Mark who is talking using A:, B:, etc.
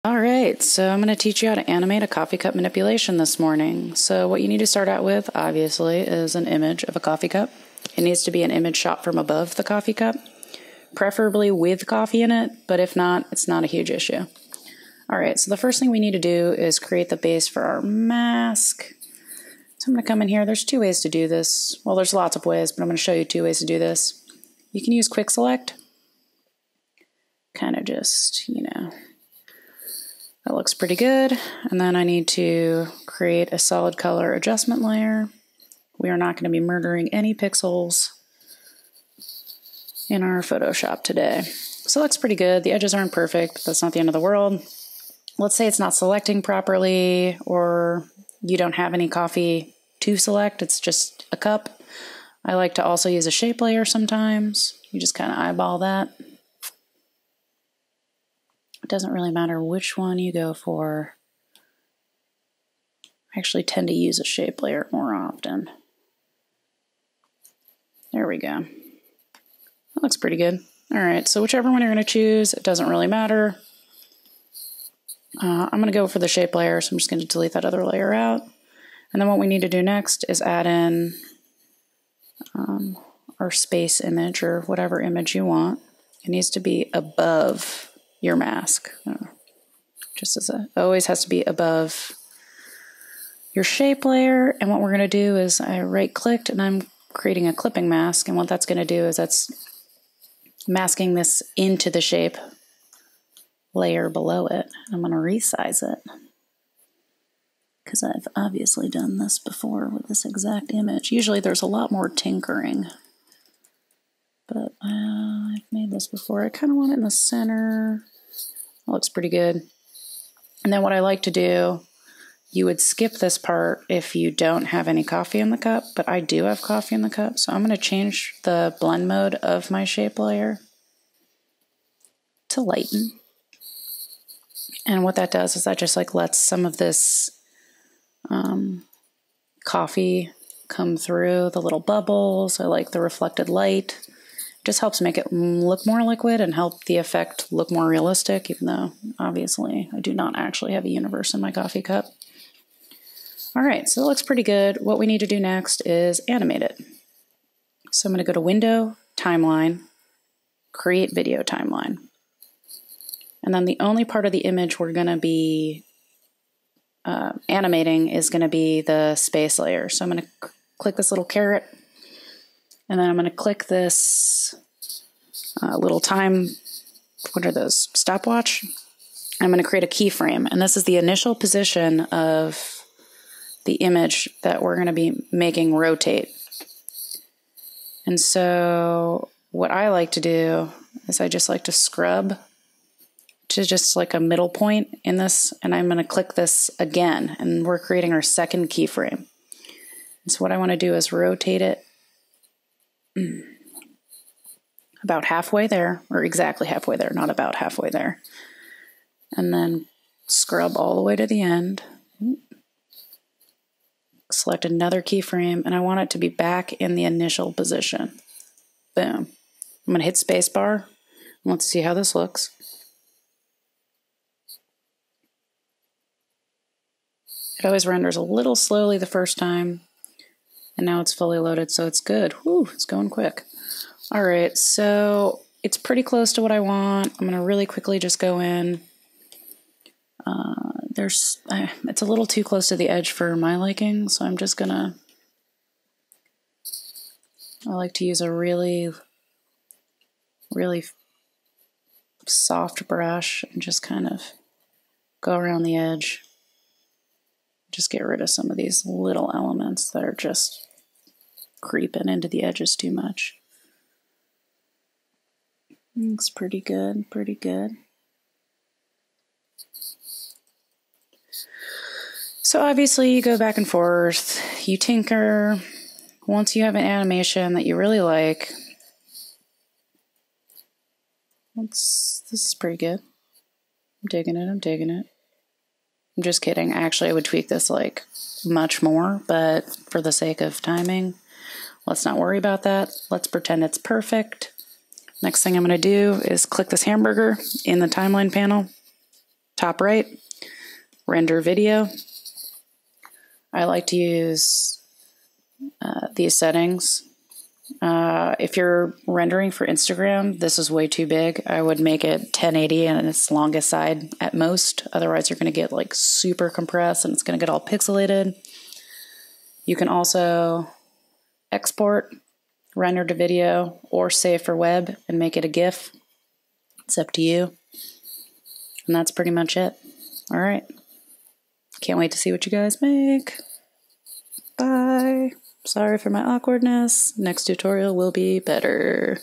A: All right, so I'm going to teach you how to animate a coffee cup manipulation this morning. So what you need to start out with, obviously, is an image of a coffee cup. It needs to be an image shot from above the coffee cup, preferably with coffee in it, but if not, it's not a huge issue. All right, so the first thing we need to do is create the base for our mask. So I'm going to come in here. There's two ways to do this. Well, there's lots of ways, but I'm going to show you two ways to do this. You can use quick select. Kind of just, that looks pretty good. And then I need to create a solid color adjustment layer. We are not going to be murdering any pixels in our Photoshop today. So it looks pretty good. The edges aren't perfect. That's not the end of the world. Let's say it's not selecting properly, or you don't have any coffee to select. It's just a cup. I like to also use a shape layer sometimes. You just kind of eyeball that. It doesn't really matter which one you go for. I actually tend to use a shape layer more often. There we go. That looks pretty good. All right, so whichever one you're going to choose, it doesn't really matter. I'm going to go for the shape layer, so I'm just going to delete that other layer out. And then what we need to do next is add in our space image, or whatever image you want. It needs to be above your mask. Always has to be above your shape layer. And what we're going to do is I right-clicked and I'm creating a clipping mask. And what that's going to do is that's masking this into the shape layer below it. I'm going to resize it because I've obviously done this before with this exact image. Usually there's a lot more tinkering, but I've made this before. I kind of want it in the center. That looks pretty good. And then what I like to do, you would skip this part if you don't have any coffee in the cup, but I do have coffee in the cup. So I'm going to change the blend mode of my shape layer to lighten. And what that does is that just lets some of this coffee come through the little bubbles. I like the reflected light. It just helps make it look more liquid and help the effect look more realistic, even though obviously I do not actually have a universe in my coffee cup. All right, so it looks pretty good. What we need to do next is animate it. So I'm going to go to Window, Timeline, Create Video Timeline. And then the only part of the image we're going to be animating is going to be the space layer. So I'm going to click this little caret, and then I'm going to click this little time, what are those, stopwatch? I'm going to create a keyframe, and this is the initial position of the image that we're going to be making rotate. And so what I like to do is I just like to scrub to just like a middle point in this, and I'm going to click this again, and we're creating our second keyframe. And so what I want to do is rotate it about halfway there, or exactly halfway there, not about halfway there. And then scrub all the way to the end. Select another keyframe, and I want it to be back in the initial position. Boom. I'm going to hit spacebar. Let's see how this looks. It always renders a little slowly the first time, and now it's fully loaded, so it's good. Whew, it's going quick. All right, so it's pretty close to what I want. I'm gonna really quickly just go in. It's a little too close to the edge for my liking, so I'm just gonna, I like to use a really, really soft brush and just kind of go around the edge. Just get rid of some of these little elements that are just creeping into the edges too much. Looks pretty good, pretty good. So obviously you go back and forth, you tinker. Once you have an animation that you really like, this is pretty good. I'm digging it, I'm digging it. I'm just kidding. Actually, I would tweak this like much more, but for the sake of timing, let's not worry about that. Let's pretend it's perfect. Next thing I'm going to do is click this hamburger in the timeline panel. top right, render video. I like to use these settings. If you're rendering for Instagram, this is way too big. I would make it 1080 and its longest side at most. Otherwise, you're going to get like super compressed and it's going to get all pixelated. You can also export, render to video, or save for web and make it a GIF. It's up to you. And that's pretty much it. All right. Can't wait to see what you guys make. Bye. Sorry for my awkwardness. Next tutorial will be better.